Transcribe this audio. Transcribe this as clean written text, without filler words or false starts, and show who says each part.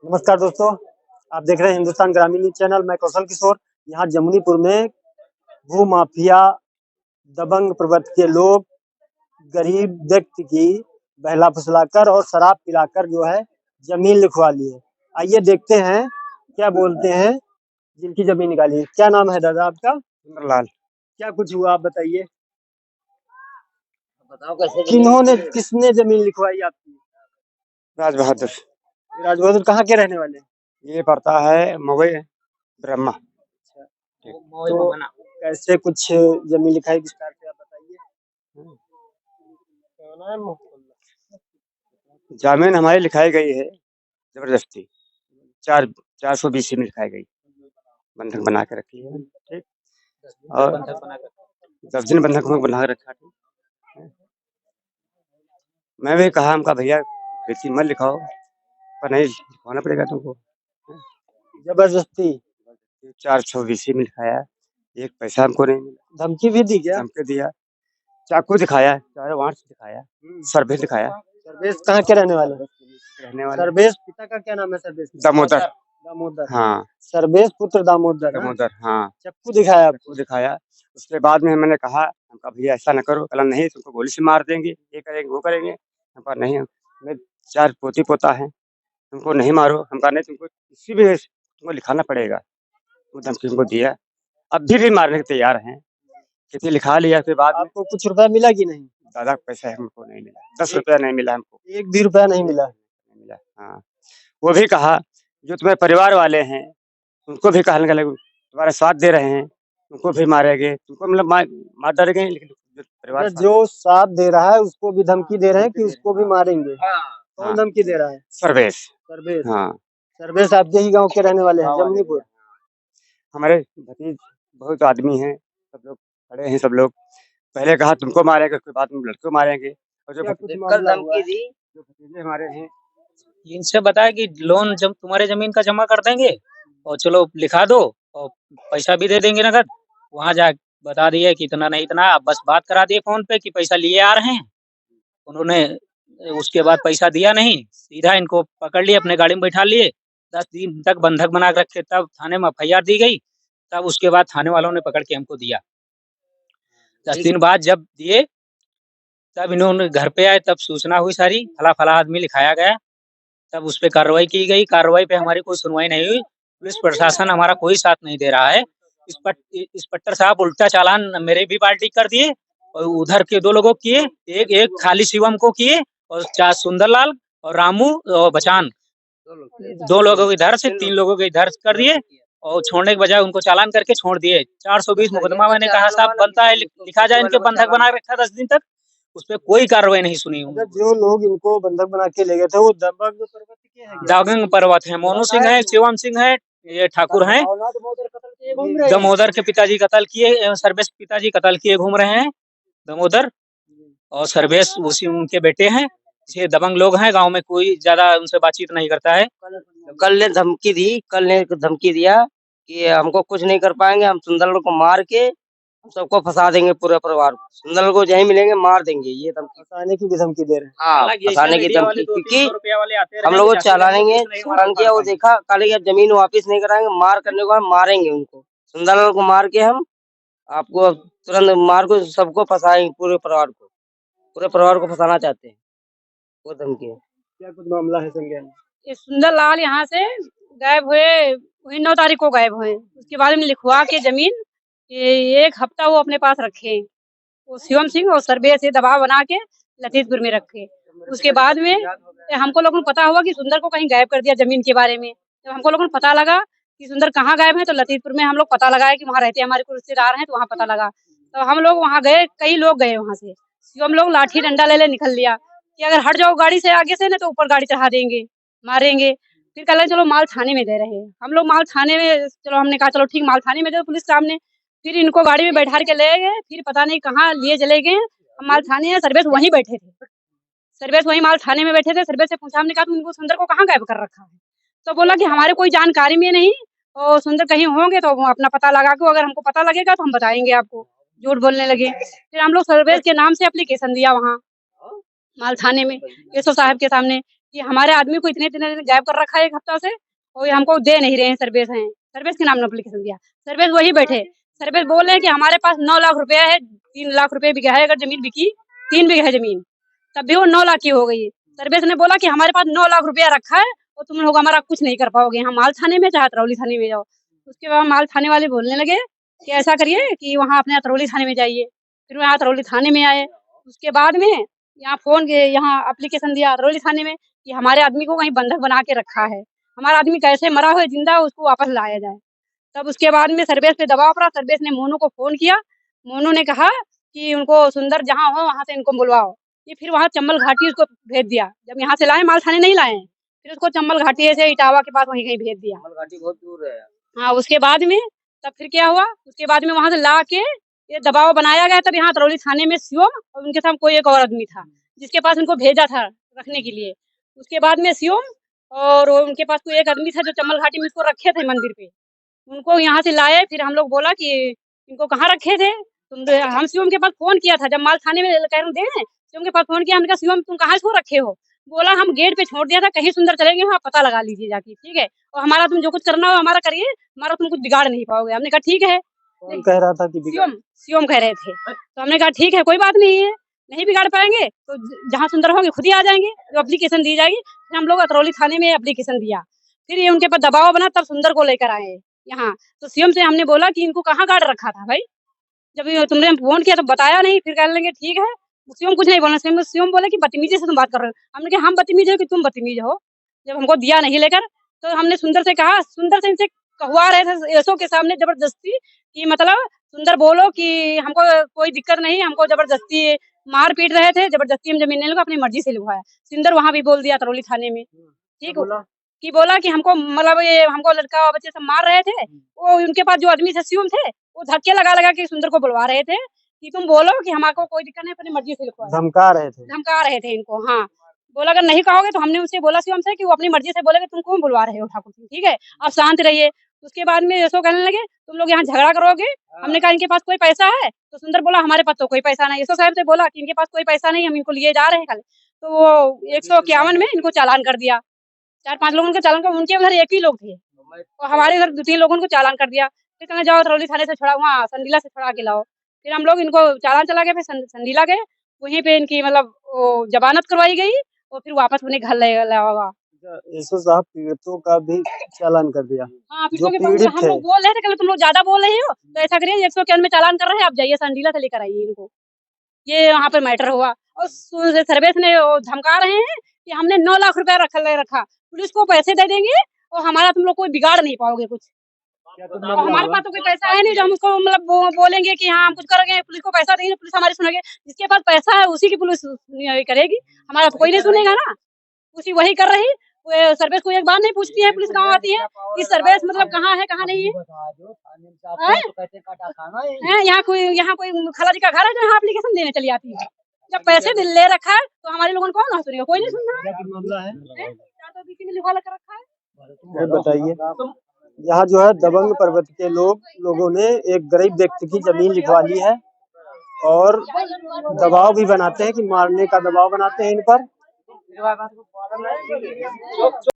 Speaker 1: नमस्कार दोस्तों, आप देख रहे हैं हिंदुस्तान ग्रामीण न्यूज़ चैनल। मैं कौशल किशोर। यहाँ जमुनीपुर में भू माफिया, दबंग प्रवृत्ति के लोग गरीब व्यक्ति की बहला फुसलाकर और शराब पिलाकर जो है जमीन लिखवा लिए। आइए देखते हैं क्या बोलते हैं जिनकी जमीन निकाली है। क्या नाम है दादा आपका?
Speaker 2: सुंदरलाल।
Speaker 1: क्या कुछ हुआ आप बताइए।
Speaker 2: बताओ कैसे
Speaker 1: किसने जमीन लिखवाई आपकी?
Speaker 2: राज बहादुर।
Speaker 1: राज बहादुर कहाँ के रहने वाले हैं?
Speaker 2: ये पड़ता है मवई ब्रह्मा।
Speaker 1: तो कैसे कुछ जमीन लिखाई विस्तार से आप बताइए।
Speaker 2: जमीन हमारी लिखाई गई है जबरदस्ती। 420 में लिखाई गई, बंधक बना के रखी है। ठीक। और 10 दिन बंधक बना के रखा। ठीक। मैं भी कहा हमका भैया खेती मत लिखाओ, पर नहीं लिखवाना पड़ेगा तुमको।
Speaker 1: जबरदस्ती
Speaker 2: 420 में लिखाया, एक पैसा हमको नहीं मिला।
Speaker 1: धमकी भी दी क्या?
Speaker 2: धमकी दिया, चाकू दिखाया, चारों वार से दिखाया, सर्विस दिखाया।
Speaker 1: सर्वेश कहाँ के रहने वाले? सर्वेश पिता का क्या नाम है? सर्वेश
Speaker 2: दामोदर।
Speaker 1: दामोदर।
Speaker 2: हाँ,
Speaker 1: सर्वेश पुत्र दामोदर।
Speaker 2: दामोदर। हाँ,
Speaker 1: चक्कू दिखाया आपको?
Speaker 2: चाकू दिखाया। उसके बाद में मैंने कहा हमका भैया ऐसा न करो, कल नहीं तुमको गोली से मार देंगे, ये करेंगे वो करेंगे। हमका नहीं, मैं 4 पोती पोता है, तुमको नहीं मारो। हमका नहीं, तुमको किसी भी तुमको लिखाना पड़ेगा। वो धमकी हमको दिया। अब भी मारने के तैयार हैं। कितनी लिखा लिया। फिर बाद में
Speaker 1: आपको कुछ रुपया मिला कि नहीं?
Speaker 2: दादा पैसा हमको नहीं मिला, 10 रुपया नहीं मिला हमको।
Speaker 1: एक भी रुपया नहीं मिला?
Speaker 2: नहीं मिला। हाँ, वो भी कहा जो तुम्हारे परिवार वाले हैं उनको भी कहने लगे तुम्हारा साथ दे रहे हैं, तुमको भी मारेंगे, तुमको मतलब मार डालेंगे। लेकिन जो परिवार
Speaker 1: जो साथ दे रहा है उसको भी धमकी दे रहे हैं कि उसको भी मारेंगे। कौन धमकी दे रहा है?
Speaker 2: सर्वेश।
Speaker 1: सर्वेश।
Speaker 2: हाँ,
Speaker 1: सर्वेश आपके ही गांव के रहने वाले हैं, जमुनीपुर।
Speaker 2: हमारे भतीज बहुत आदमी हैं, सब लोग खड़े हैं। सब लोग पहले कहा तुमको मारेंगे, उसके बाद में लड़को मारेंगे। और जो
Speaker 1: धमकी दी,
Speaker 2: जो भतीजे हमारे हैं,
Speaker 3: इनसे बताया कि लोन जब तुम्हारे जमीन का जमा कर देंगे और चलो लिखा दो और पैसा भी दे देंगे नगद। वहां जा बता दिए कि इतना नहीं इतना, बस बात करा दिए फोन पे कि पैसा लिए आ रहे हैं। उन्होंने उसके बाद पैसा दिया नहीं, सीधा इनको पकड़ लिए, अपने गाड़ी में बैठा लिए। 10 दिन तक बंधक बना के रखे, तब थाने में FIR दी गई। तब उसके बाद थाने वालों ने पकड़ के हमको दिया। 10 दिन बाद जब दिए तब इन्होंने घर पे आए, तब सूचना हुई सारी, फला फला आदमी लिखाया गया। तब उस पे कार्रवाई की गई। कार्रवाई पे हमारी कोई सुनवाई नहीं हुई। पुलिस प्रशासन हमारा कोई साथ नहीं दे रहा है। इंस्पेक्टर साहब उल्टा चालान मेरे भी पार्टी कर दिए और उधर के 2 लोगों किए, एक खाली शिवम को किए और 4 सुंदरलाल और रामू और बचान, 2 लोगों के इधर से 3 लोगों के इधर कर दिए और छोड़ने के बजाय उनको चालान करके छोड़ दिए। 420 मुकदमा मैंने कहा साहब बनता है लिखा जाए, इनके बंधक बना रखा 10 दिन तक, उस पर कोई कार्रवाई नहीं सुनी।
Speaker 1: जो लोग इनको बंधक बना के ले गए थे वो दबंग पर्वत के हैं?
Speaker 3: दागंग पर्वत है, मोनू सिंह है, शिवम सिंह है, ये ठाकुर हैं। दामोदर के पिताजी कत्ल किए, सर्वेश पिताजी कत्ल किए घूम रहे हैं दामोदर, और सर्वेश उसी उनके बेटे हैं। ये दबंग लोग हैं, गांव में कोई ज्यादा उनसे बातचीत नहीं करता है।
Speaker 4: कल ने धमकी दी, कल ने धमकी दिया कि हमको कुछ नहीं कर पाएंगे, हम सुंदरलाल को मार के हम सबको फंसा देंगे, पूरे परिवार को सुंदरलाल को जहीं मिलेंगे मार देंगे। ये धमकी,
Speaker 1: फंसाने की भी धमकी दे रहे हैं।
Speaker 4: हाँ, फंसाने की धमकी, क्योंकि हम लोग को चालानेंगे, चालान किया, वो देखा, कल जमीन वापिस नहीं कराएंगे, मार करने को हम मारेंगे उनको, सुंदरलाल को मार के हम आपको तुरंत मार को सबको फंसाएंगे, पूरे परिवार को फंसाना चाहते हैं। वो धमकी है।
Speaker 1: क्या कुछ मामला है संज्ञान?
Speaker 5: ये सुंदरलाल यहाँ से गायब हुए, वही 9 तारीख को गायब हुए। उसके बाद में लिखवा के जमीन 1 हफ्ता वो अपने पास रखे। वो शिवम सिंह और सर्वे से दबाव बना के लतीफपुर में रखे। उसके बाद में हमको लोगों को पता हुआ कि सुंदर को कहीं गायब कर दिया जमीन के बारे में। जब हमको लोगों को पता लगा कि सुंदर कहाँ गायब है, तो लतीफपुर में हम लोग पता लगाए कि वहाँ रहते हमारे कोई रिश्तेदार हैं, तो वहाँ पता लगा। तो हम लोग वहाँ गए, कई लोग गए वहाँ से। शिवम लोग लाठी डंडा ले निकल लिया कि अगर हट जाओ गाड़ी से आगे से ना तो ऊपर गाड़ी चढ़ा देंगे, मारेंगे। फिर कल चलो माल थाने में दे रहे हैं। हम लोग माल थाने में, चलो हमने कहा चलो ठीक माल थाने में दे, पुलिस सामने। फिर इनको गाड़ी में बैठा के ले गए, फिर पता नहीं कहाँ लिए चले गए। हम माल थाने हैं, सर्वेश वहीं बैठे थे, सर्वेश वहीं माल थाने में बैठे थे। सर्वेश से पूछा, हमने कहा तुम इनको सुंदर को कहाँ गायब कर रखा है? तो बोला कि हमारे कोई जानकारी में नहीं, और सुंदर कहीं होंगे तो अपना पता लगा के, अगर हमको पता लगेगा तो हम बताएंगे आपको। झूठ बोलने लगे। फिर हम लोग सर्वेश के नाम से एप्लीकेशन दिया वहाँ माल थाने में, एसओ साहब के सामने कि हमारे आदमी को इतने इतने दिन गायब कर रखा है 1 हफ्ता से और ये हमको दे नहीं रहे हैं। सर्विस हैं, सर्विस के नाम में एप्लीकेशन दिया, सर्विस वही बैठे, सर्विस बोल रहे हैं कि हमारे पास 9 लाख रुपया है, 3 लाख रुपए बिका है, अगर जमीन बिकी 3 बीघा है जमीन, तब भी वो 9 लाख की हो गई। सर्विस ने बोला कि हमारे पास 9 लाख रुपया रखा है और तुम लोग हमारा कुछ नहीं कर पाओगे, यहाँ माल थाने में चाहे अतरौली थाने में जाओ। उसके बाद माल थाने वाले बोलने लगे कि ऐसा करिए कि वहाँ अपने अतरौली थाने में जाइए। फिर वहाँ अतरौली थाने में आए, उसके बाद में यहाँ एप्लीकेशन दिया अतरौली थाने में कि हमारे आदमी को कहीं बंधक बना के रखा है, हमारा आदमी कैसे मरा हो जिंदा हो उसको वापस लाया जाए। तब उसके बाद में सर्विस पे दबाव पड़ा, सर्विस ने मोनू को फोन किया, मोनू ने कहा कि उनको सुंदर जहाँ हो वहाँ से इनको बुलवाओ। ये फिर वहाँ चंबल घाटी उसको भेज दिया, जब यहाँ से लाए माल थाने नहीं लाए, फिर उसको चंबल घाटी से इटावा के पास वहीं कहीं भेज दिया।
Speaker 4: घाटी बहुत दूर है।
Speaker 5: हाँ, उसके बाद में तब फिर क्या हुआ, उसके बाद में वहाँ से ला के ये दबाव बनाया गया। तब यहाँ अतरौली थाने में शिवम और उनके साथ कोई एक और आदमी था जिसके पास उनको भेजा था रखने के लिए। उसके बाद में शिवम और उनके पास कोई एक आदमी था जो चंबल घाटी में उसको रखे थे मंदिर पे, उनको यहाँ से लाए। फिर हम लोग बोला कि इनको कहाँ रखे थे हम शिवम के पास फोन किया था, जब माल थाने में कह रहे दे शिवम के पास फोन किया, हमने कहा शिवम तुम कहाँ इसको रखे हो? बोला हम गेट पे छोड़ दिया था, कहीं सुंदर चलेंगे वहाँ पता लगा लीजिए जाके, ठीक है, और हमारा तुम जो कुछ करना हो हमारा करिए, हमारा तुम कुछ बिगाड़ नहीं पाओगे। हमने कहा ठीक है।
Speaker 1: कौन कह रहा था कि
Speaker 5: शिवम कह रहे थे, तो हमने कहा ठीक है कोई बात नहीं है, नहीं बिगाड़ पाएंगे तो जहाँ सुंदर होंगे खुद ही आ जाएंगे, तो एप्लीकेशन दी जाएगी। फिर हम लोग अतरौली थाने में एप्लीकेशन दिया, फिर ये उनके पास दबाव बना, तब सुंदर को लेकर आए यहाँ। तो सीएम से हमने बोला कि इनको कहाँ गार्ड रखा था भाई, जब तुमने फोन किया तो बताया नहीं। फिर कहने लगे ठीक है, सीएम कुछ नहीं बोलना। सीएम बोले कि बदतमीजी से तुम बात कर रहे हो। हमने कहा हम बदतमीज हो कि तुम बदतमीज हो, जब हमको दिया नहीं लेकर। तो हमने सुंदर से कहा, सुंदर से इनसे कहवा रहे थे एसओ के सामने जबरदस्ती कि मतलब सुंदर बोलो कि हमको कोई दिक्कत नहीं, हमको जबरदस्ती मार पीट रहे थे, जबरदस्ती हम जमीन लेने को अपनी मर्जी से लिखवाया। सुंदर वहां भी बोल दिया अतरौली थाने में, ठीक कि बोला कि हमको मतलब ये हमको लड़का बच्चे सब मार रहे थे, वो उनके पास जो आदमी थे सीएम थे, वो धक्के लगा लगा के सुंदर को बुलवा रहे थे कि तुम बोलो कि हमारे कोई दिक्कत नहीं, अपनी मर्जी से लिखवाया।
Speaker 1: धमका रहे थे
Speaker 5: इनको। हाँ, बोला अगर नहीं कहोगे तो हमने उससे बोला सीएम से कि वो अपनी मर्जी से बोलेगा, तुम कौन बुलवा रहे हो ठाकुर सिंह, ठीक है आप शांत रहिए। उसके बाद में ऐसो कहने लगे तुम लोग यहाँ झगड़ा करोगे। हमने कहा इनके पास कोई पैसा है, तो सुंदर बोला हमारे पास तो कोई पैसा नहीं। एसओ साहब से बोला कि इनके पास कोई पैसा नहीं, हम इनको लिए जा रहे हैं कल। तो वो 151 में इनको चालान कर दिया, 4-5 लोगों को चालान कर, उनके उधर एक ही लोग थे और हमारे इधर 2-3 लोगों को चालान कर दिया। फिर कहना जाओ अतरौली थाने से छुड़ा, वहाँ संडीला से छुड़ा के लाओ। फिर हम लोग इनको चालान चला गया, फिर संडीला गए, वहीं पे इनकी मतलब वो जमानत करवाई गई और फिर वापस उन्हें घर ले लाया।
Speaker 1: एसओ साहब पीड़ितों का भी चालान कर दिया।
Speaker 5: हाँ, पीड़ितों के पास हम लोग बोल रहे थे कि तुम लोग ज्यादा बोल रहे हो, तो ऐसा करिए 151 में चालान कर रहे हैं, आप जाइए संडीला से लेकर आइए इनको। ये वहाँ पर मैटर हुआ और सर्वेश ने धमका रहे हैं कि हमने 9 लाख रुपया रखा, पुलिस को पैसे दे देंगे और हमारा तुम लोग कोई बिगाड़ नहीं पाओगे कुछ। और हमारे पास तो कोई पैसा है नहीं जो हम उसको मतलब बोलेंगे कि हाँ हम कुछ करेंगे, पुलिस को पैसा देंगे, पुलिस हमारी सुनेगी। जिसके पास पैसा है उसी की पुलिस करेगी, हमारा तो कोई नहीं सुनेगा ना। उसी वही कर रही, सर्विस को एक बार नहीं पूछती है पुलिस गाँव आती है कि सर्विस मतलब कहाँ है कहाँ नहीं है। यहाँ कोई खाला जी का घर है जो यहाँ एप्लीकेशन देने चली आती है, जब पैसे ले रखा है तो हमारे लोगों को कौन ना सुनेगा, कोई नहीं सुन रहा है। लिखवा कर रखा है।
Speaker 1: बताइए, यहाँ जो है दबंग पर्वत के लोगों ने एक गरीब व्यक्ति की जमीन लिखवा ली है और दबाव भी बनाते हैं कि मारने का दबाव बनाते हैं इन पर।